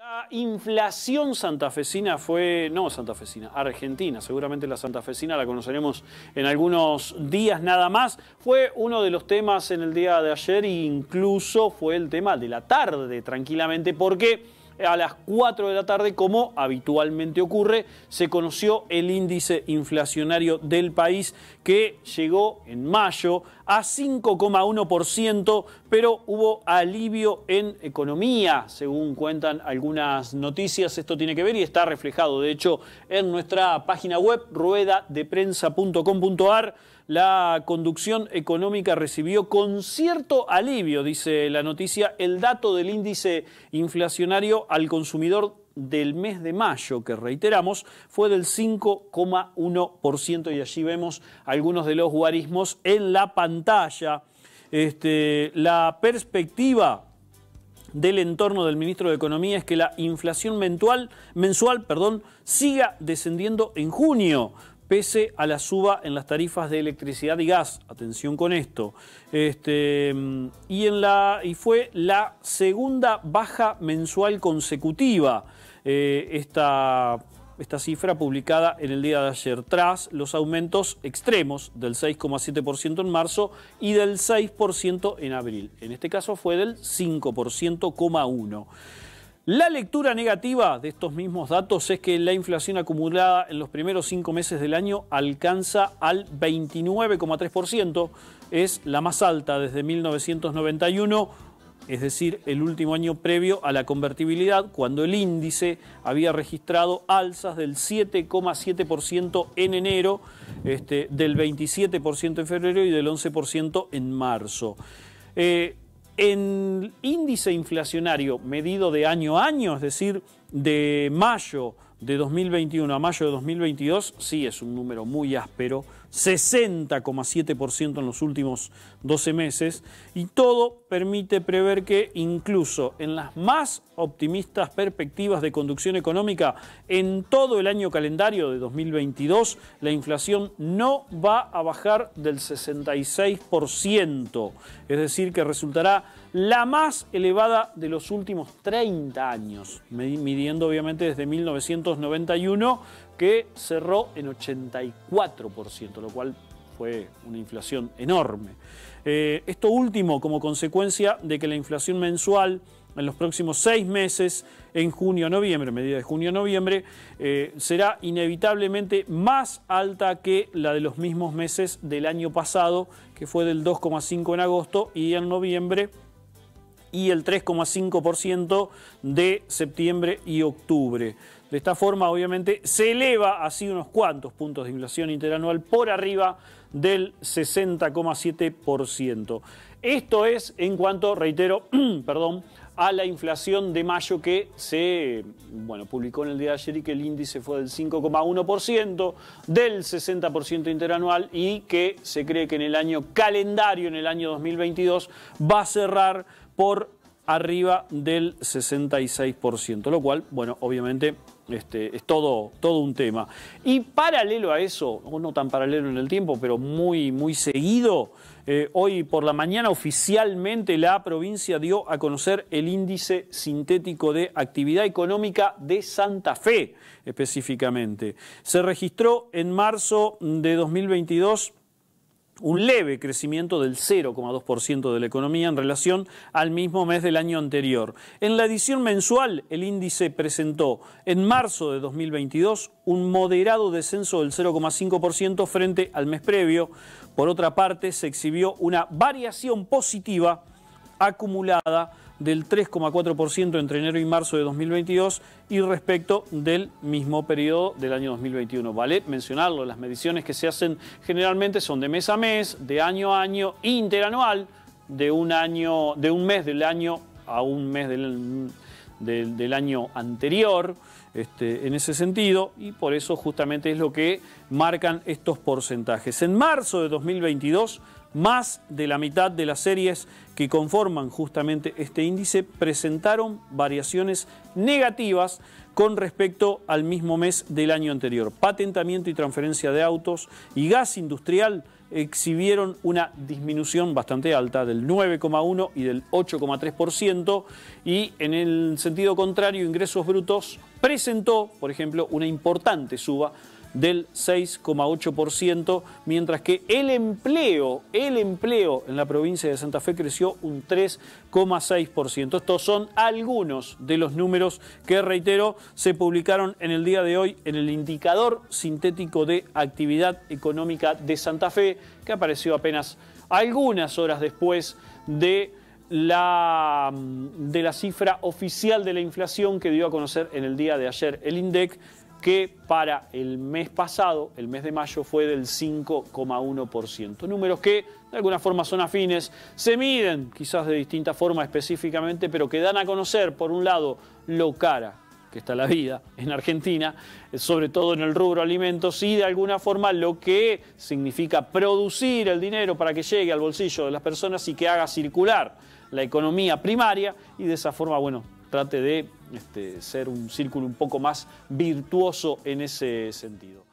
La inflación santafesina fue, no santafesina, argentina, seguramente la santafesina la conoceremos en algunos días nada más. Fue uno de los temas en el día de ayer e incluso fue el tema de la tarde, tranquilamente, porque a las 4 de la tarde, como habitualmente ocurre, se conoció el índice inflacionario del país que llegó en mayo a 5,1%, pero hubo alivio en economía, según cuentan algunas noticias. Esto tiene que ver y está reflejado, de hecho, en nuestra página web, ruedadeprensa.com.ar. La conducción económica recibió con cierto alivio, dice la noticia, el dato del índice inflacionario al consumidor del mes de mayo, que reiteramos, fue del 5,1%, y allí vemos algunos de los guarismos en la pantalla. La perspectiva del entorno del ministro de Economía es que la inflación mensual, siga descendiendo en junio, pese a la suba en las tarifas de electricidad y gas. Atención con esto. Y fue la segunda baja mensual consecutiva, esta cifra publicada en el día de ayer, tras los aumentos extremos del 6,7% en marzo y del 6% en abril. En este caso fue del 5,1%. La lectura negativa de estos mismos datos es que la inflación acumulada en los primeros 5 meses del año alcanza al 29,3%, es la más alta desde 1991, es decir, el último año previo a la convertibilidad, cuando el índice había registrado alzas del 7,7% en enero, del 27% en febrero y del 11% en marzo. En índice inflacionario medido de año a año, es decir, de mayo de 2021 a mayo de 2022, sí es un número muy áspero, 60,7% en los últimos 12 meses, y todo permite prever que incluso en las más optimistas perspectivas de conducción económica, en todo el año calendario de 2022, la inflación no va a bajar del 66%, es decir, que resultará la más elevada de los últimos 30 años, midiendo obviamente desde 1991, que cerró en 84%, lo cual fue una inflación enorme. Esto último como consecuencia de que la inflación mensual en los próximos 6 meses, en junio-noviembre, medida de junio-noviembre, será inevitablemente más alta que la de los mismos meses del año pasado, que fue del 2,5% en agosto y en noviembre, y el 3,5% de septiembre y octubre. De esta forma, obviamente, se eleva así unos cuantos puntos de inflación interanual por arriba del 60,7%. Esto es en cuanto, reitero, a la inflación de mayo, que se publicó en el día de ayer, y que el índice fue del 5,1%, del 60% interanual, y que se cree que en el año calendario, en el año 2022, va a cerrar por arriba del 66%, lo cual, obviamente es todo un tema. Y paralelo a eso, o no tan paralelo en el tiempo, pero muy, muy seguido, hoy por la mañana oficialmente la provincia dio a conocer el índice sintético de actividad económica de Santa Fe, específicamente. Se registró en marzo de 2022 un leve crecimiento del 0,2% de la economía en relación al mismo mes del año anterior. En la edición mensual, el índice presentó en marzo de 2022 un moderado descenso del 0,5% frente al mes previo. Por otra parte, se exhibió una variación positiva acumulada del 3,4% entre enero y marzo de 2022 y respecto del mismo periodo del año 2021. Vale mencionarlo, las mediciones que se hacen generalmente son de mes a mes, de año a año, interanual, de un mes del año a un mes del año anterior, en ese sentido, y por eso justamente es lo que marcan estos porcentajes. En marzo de 2022, más de la mitad de las series que conforman justamente este índice presentaron variaciones negativas con respecto al mismo mes del año anterior. Patentamiento y transferencia de autos y gas industrial exhibieron una disminución bastante alta del 9,1% y del 8,3%, y en el sentido contrario, ingresos brutos presentó, por ejemplo, una importante suba del 6,8%, mientras que el empleo en la provincia de Santa Fe creció un 3,6%. Estos son algunos de los números que, reitero, se publicaron en el día de hoy en el indicador sintético de actividad económica de Santa Fe, que apareció apenas algunas horas después de la cifra oficial de la inflación que dio a conocer en el día de ayer el INDEC, que para el mes pasado, el mes de mayo, fue del 5,1%. Números que de alguna forma son afines, se miden quizás de distinta forma específicamente, pero que dan a conocer, por un lado, lo cara que está la vida en Argentina, sobre todo en el rubro alimentos, y de alguna forma lo que significa producir el dinero para que llegue al bolsillo de las personas y que haga circular la economía primaria, y de esa forma, bueno, trate de ser un círculo un poco más virtuoso en ese sentido.